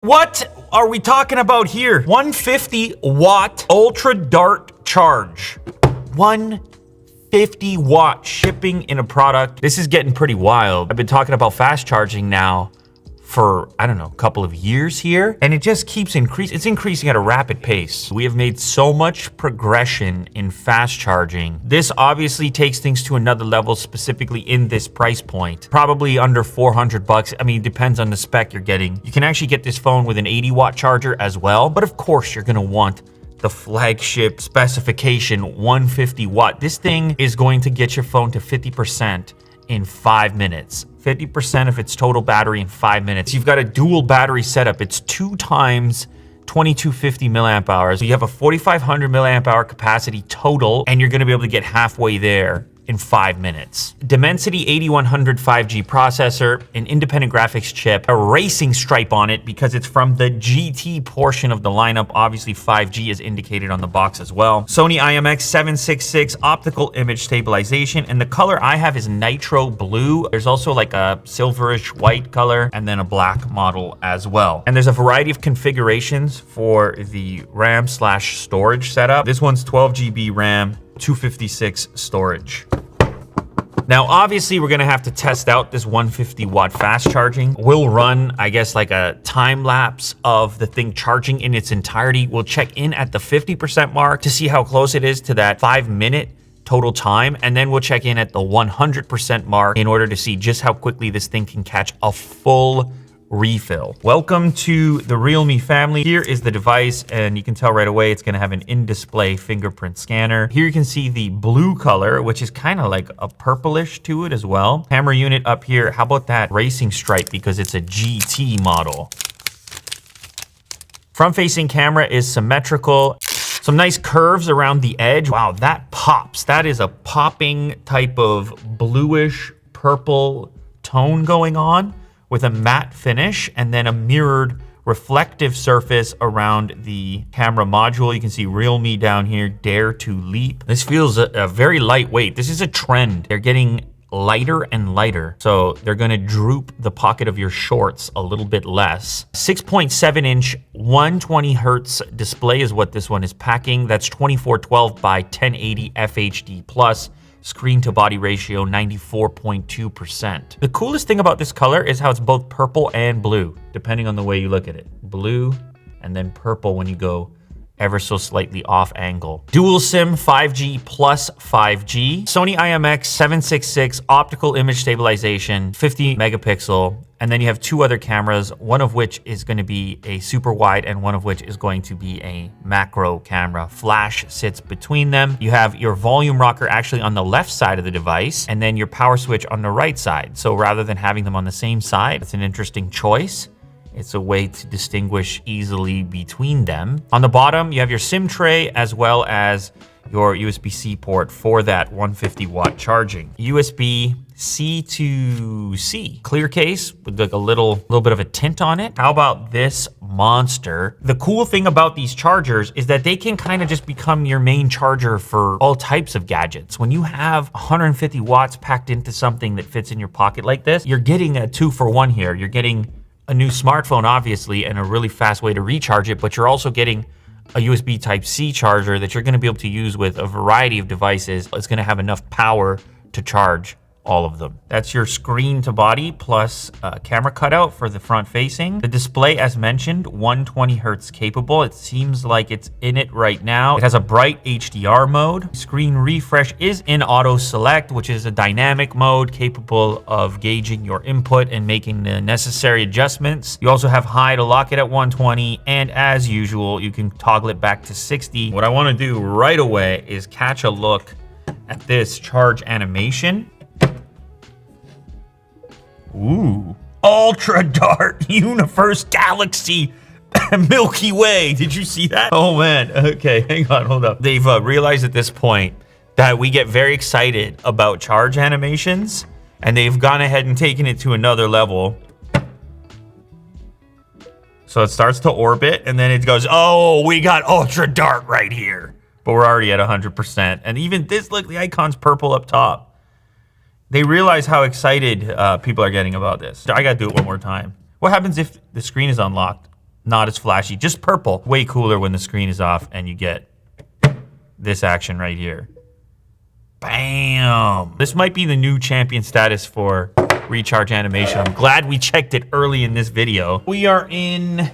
What are we talking about here? 150 watt ultra dart charge. 150 watt shipping in a product. This is getting pretty wild. I've been talking about fast charging now for, I don't know, a couple of years here, and it just keeps increasing. It's increasing at a rapid pace. We have made so much progression in fast charging. This obviously takes things to another level, specifically in this price point. Probably under 400 bucks. I mean, it depends on the spec you're getting. You can actually get this phone with an 80 watt charger as well, but of course you're gonna want the flagship specification 150 watt. This thing is going to get your phone to 50% in 5 minutes. 50% of its total battery in 5 minutes. You've got a dual battery setup. It's 2 times 2250 milliamp hours. So you have a 4500 milliamp hour capacity total, and you're gonna be able to get halfway there in 5 minutes. Dimensity 8100 5G processor, an independent graphics chip, a racing stripe on it because it's from the GT portion of the lineup. Obviously 5G is indicated on the box as well. Sony IMX766 optical image stabilization, and the color I have is nitro blue. There's also like a silverish white color and then a black model as well. And there's a variety of configurations for the RAM/storage setup. This one's 12 GB RAM, 256 storage. Now, obviously, we're gonna have to test out this 150 watt fast charging. We'll run, I guess, like a time lapse of the thing charging in its entirety. We'll check in at the 50% mark to see how close it is to that 5 minute total time. And then we'll check in at the 100% mark in order to see just how quickly this thing can catch a full refill. Welcome to the Realme family. Here is the device, and you can tell right away it's gonna have an in-display fingerprint scanner. Here you can see the blue color, which is kind of like a purplish to it as well. Camera unit up here. How about that racing stripe, because it's a GT model. Front-facing camera is symmetrical. Some nice curves around the edge. Wow, that pops. That is a popping type of bluish purple tone going on, with a matte finish and then a mirrored reflective surface around the camera module. You can see Realme down here, Dare to Leap. This feels a very lightweight. This is a trend. They're getting lighter and lighter. So they're gonna droop the pocket of your shorts a little bit less. 6.7 inch, 120 hertz display is what this one is packing. That's 2412 by 1080 FHD plus. Screen to body ratio 94.2%. The coolest thing about this color is how it's both purple and blue, depending on the way you look at it. Blue and then purple when you go ever so slightly off angle. Dual SIM 5G plus 5G. Sony IMX766 optical image stabilization, 50 megapixel. And then you have 2 other cameras, one of which is going to be a super wide and one of which is going to be a macro camera. Flash sits between them. You have your volume rocker actually on the left side of the device, and then your power switch on the right side. So rather than having them on the same side, it's an interesting choice. It's a way to distinguish easily between them. On the bottom, you have your SIM tray as well as your USB-C port for that 150 watt charging. USB-C to C. Clear case with like a little bit of a tint on it. How about this monster? The cool thing about these chargers is that they can kind of just become your main charger for all types of gadgets. When you have 150 watts packed into something that fits in your pocket like this, you're getting a 2-for-1 here. You're getting a new smartphone, obviously, and a really fast way to recharge it, but you're also getting a USB Type-C charger that you're gonna be able to use with a variety of devices. It's gonna have enough power to charge all of them. That's your screen to body plus a camera cutout for the front facing. The display, as mentioned, 120 hertz capable. It seems like it's in it right now. It has a bright HDR mode. Screen refresh is in auto select, which is a dynamic mode capable of gauging your input and making the necessary adjustments. You also have high to lock it at 120, and as usual, you can toggle it back to 60. What I want to do right away is catch a look at this charge animation. Ooh, Ultra Dart Universe Galaxy Milky Way. Did you see that? Oh man, okay, hang on, hold up. They've realized at this point that we get very excited about charge animations, and they've gone ahead and taken it to another level. So it starts to orbit, and then it goes, oh, we got Ultra Dart right here. But we're already at 100%. And even this, look, the icon's purple up top. They realize how excited people are getting about this. I gotta do it one more time. What happens if the screen is unlocked? Not as flashy, just purple. Way cooler when the screen is off and you get this action right here. Bam! This might be the new champion status for recharge animation. I'm glad we checked it early in this video. We are in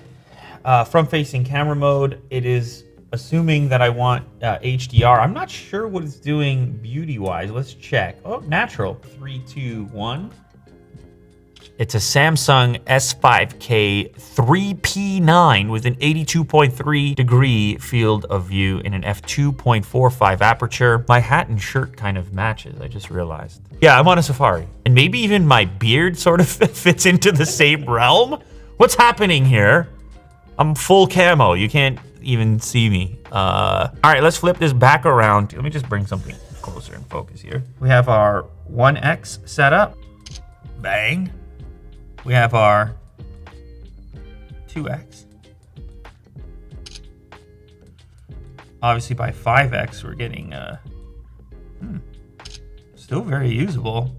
front-facing camera mode. It is assuming that I want HDR. I'm not sure what it's doing beauty-wise. Let's check. Oh, natural. 3, 2, 1. It's a Samsung S5K 3P9 with an 82.3 degree field of view in an f2.45 aperture. My hat and shirt kind of matches, I just realized. Yeah, I'm on a Safari. And maybe even my beard sort of fits into the same realm? What's happening here? I'm full camo. You can't even see me. All right, let's flip this back around. Let me just bring something closer in focus here. We have our 1X setup. Bang. We have our 2X. Obviously by 5X, we're getting still very usable.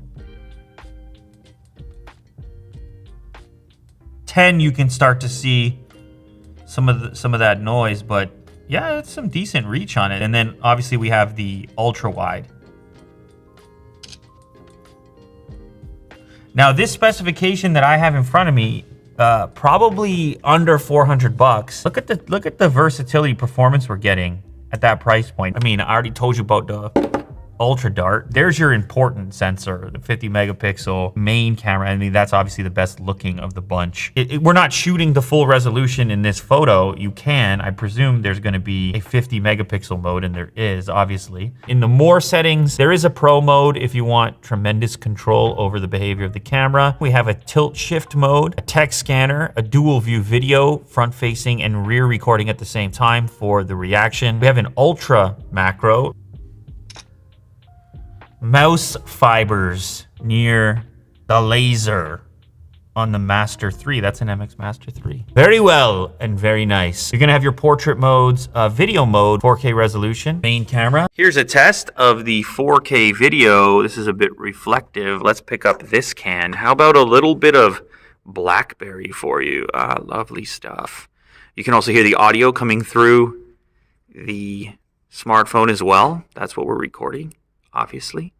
10, you can start to see some of that noise, but yeah, it's some decent reach on it. And then obviously we have the ultra wide. Now this specification that I have in front of me, probably under 400 bucks. Look at the versatility performance we're getting at that price point. I mean, I already told you about the Ultra Dart. There's your important sensor, the 50 megapixel main camera. I mean, that's obviously the best looking of the bunch. We're not shooting the full resolution in this photo. You can, I presume there's gonna be a 50 megapixel mode, and there is, obviously. In the more settings, there is a pro mode if you want tremendous control over the behavior of the camera. We have a tilt shift mode, a text scanner, a dual view video, front facing and rear recording at the same time for the reaction. We have an ultra macro. Mouse fibers near the laser on the Master 3. That's an MX Master 3. Very well and very nice. You're gonna have your portrait modes, video mode, 4K resolution, main camera. Here's a test of the 4K video. This is a bit reflective. Let's pick up this can. How about a little bit of Blackberry for you? Lovely stuff. You can also hear the audio coming through the smartphone as well. That's what we're recording, obviously.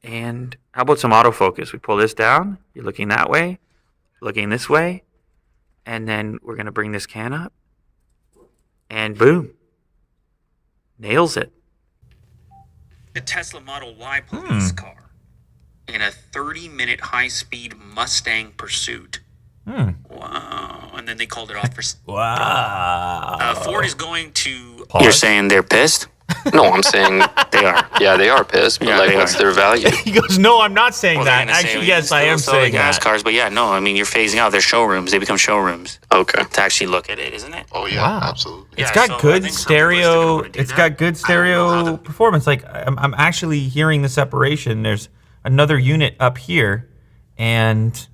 And how about some autofocus? We pull this down, you're looking that way, looking this way, and then we're gonna bring this can up, and boom, nails it. The Tesla Model Y police car in a 30-minute high-speed Mustang pursuit. Wow, and then they called it off for... Wow. Ford is going to... Pause. You're saying they're pissed? No, I'm saying They are. yeah, they are pissed, but Yeah, like, they what's are. their value? He goes, no, I'm not saying Well, that. they're gonna say, Actually, we yes, I am still sell saying gas that. cars, but yeah, no, I mean, you're phasing out their showrooms. They become showrooms Okay. to actually look at it, isn't it? Oh yeah, Wow. absolutely. It's Yeah, got so I good think some stereo. people are still gonna do It's that. got good I don't know how stereo to- performance. Like I'm actually hearing the separation. There's another unit up here, and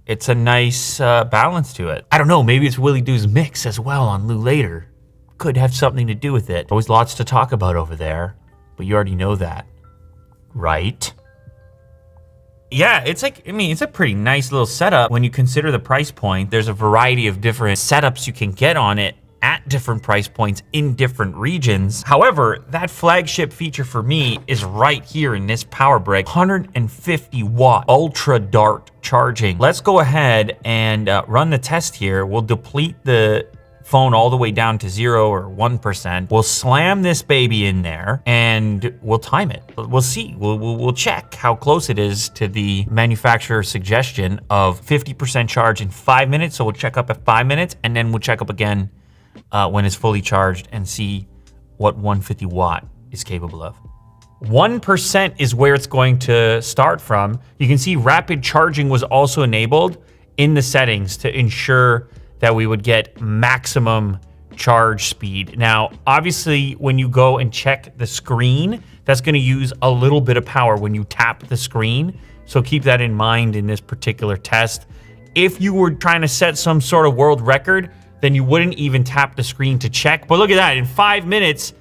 it's a nice balance to it. I don't know. Maybe it's Willie Doo's mix as well on Lou Later. Could have something to do with it. Always lots to talk about over there, but you already know that, right? Yeah, it's like, I mean, it's a pretty nice little setup when you consider the price point. There's a variety of different setups you can get on it at different price points in different regions. However, that flagship feature for me is right here in this power brick, 150 watt Ultra Dart charging. Let's go ahead and run the test here. We'll deplete the phone all the way down to 0 or 1%. We'll slam this baby in there and we'll time it. We'll see. We'll check how close it is to the manufacturer's suggestion of 50% charge in 5 minutes. So we'll check up at 5 minutes, and then we'll check up again when it's fully charged and see what 150 watt is capable of. 1% is where it's going to start from. You can see rapid charging was also enabled in the settings to ensure that we would get maximum charge speed. Now, obviously, when you go and check the screen, that's gonna use a little bit of power when you tap the screen. So keep that in mind in this particular test. If you were trying to set some sort of world record, then you wouldn't even tap the screen to check. But look at that, in 5 minutes,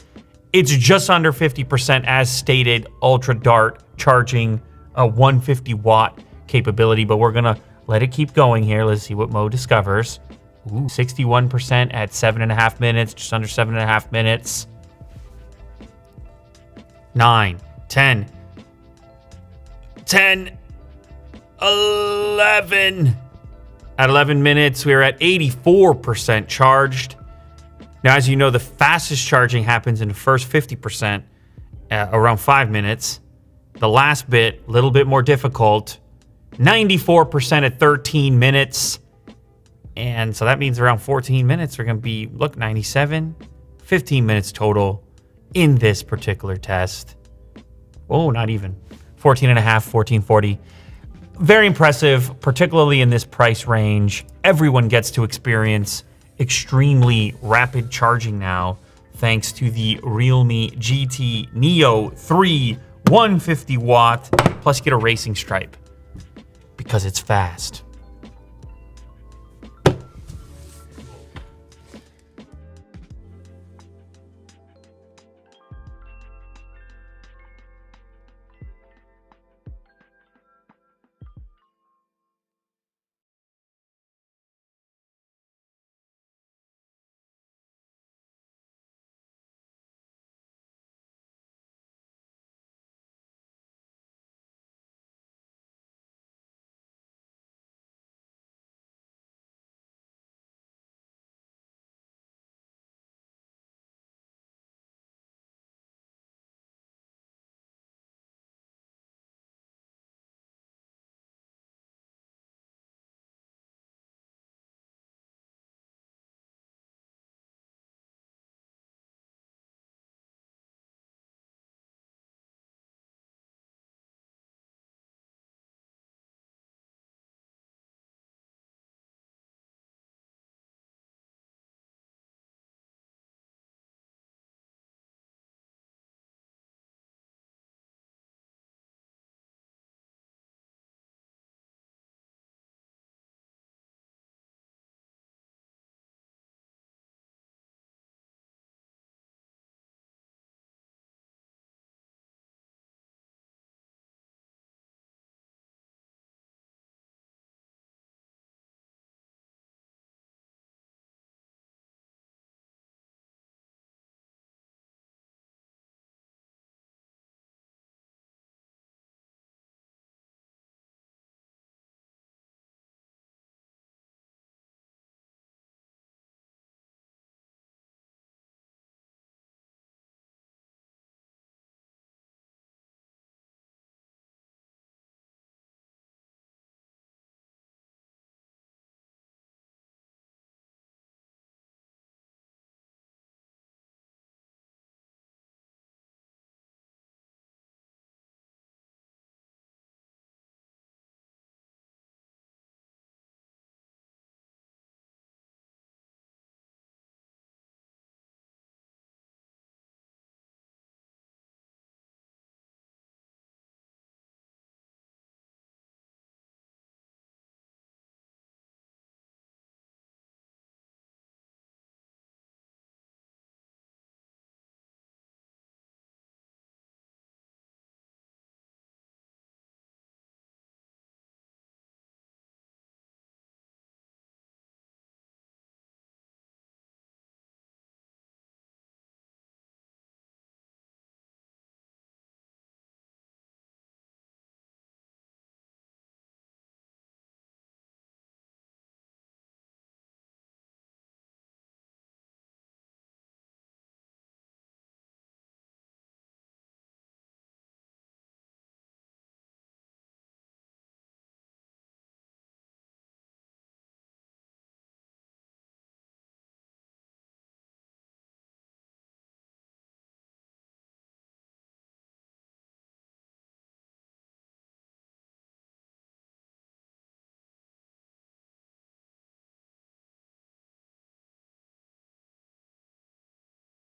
it's just under 50% as stated, Ultra Dart charging a 150 watt capability, but we're gonna let it keep going here. Let's see what Mo discovers. Ooh, 61% at 7.5 minutes, just under 7.5 minutes. 9, 10, 10, 11. At 11 minutes, we are at 84% charged. Now, as you know, the fastest charging happens in the first 50%, around 5 minutes. The last bit, a little bit more difficult, 94% at 13 minutes. And so that means around 14 minutes are going to be, look, 97, 15 minutes total in this particular test. Oh, not even. 14 and a half, 1440. Very impressive, particularly in this price range. Everyone gets to experience extremely rapid charging now, thanks to the Realme GT Neo 3 150 watt, plus you get a racing stripe because it's fast.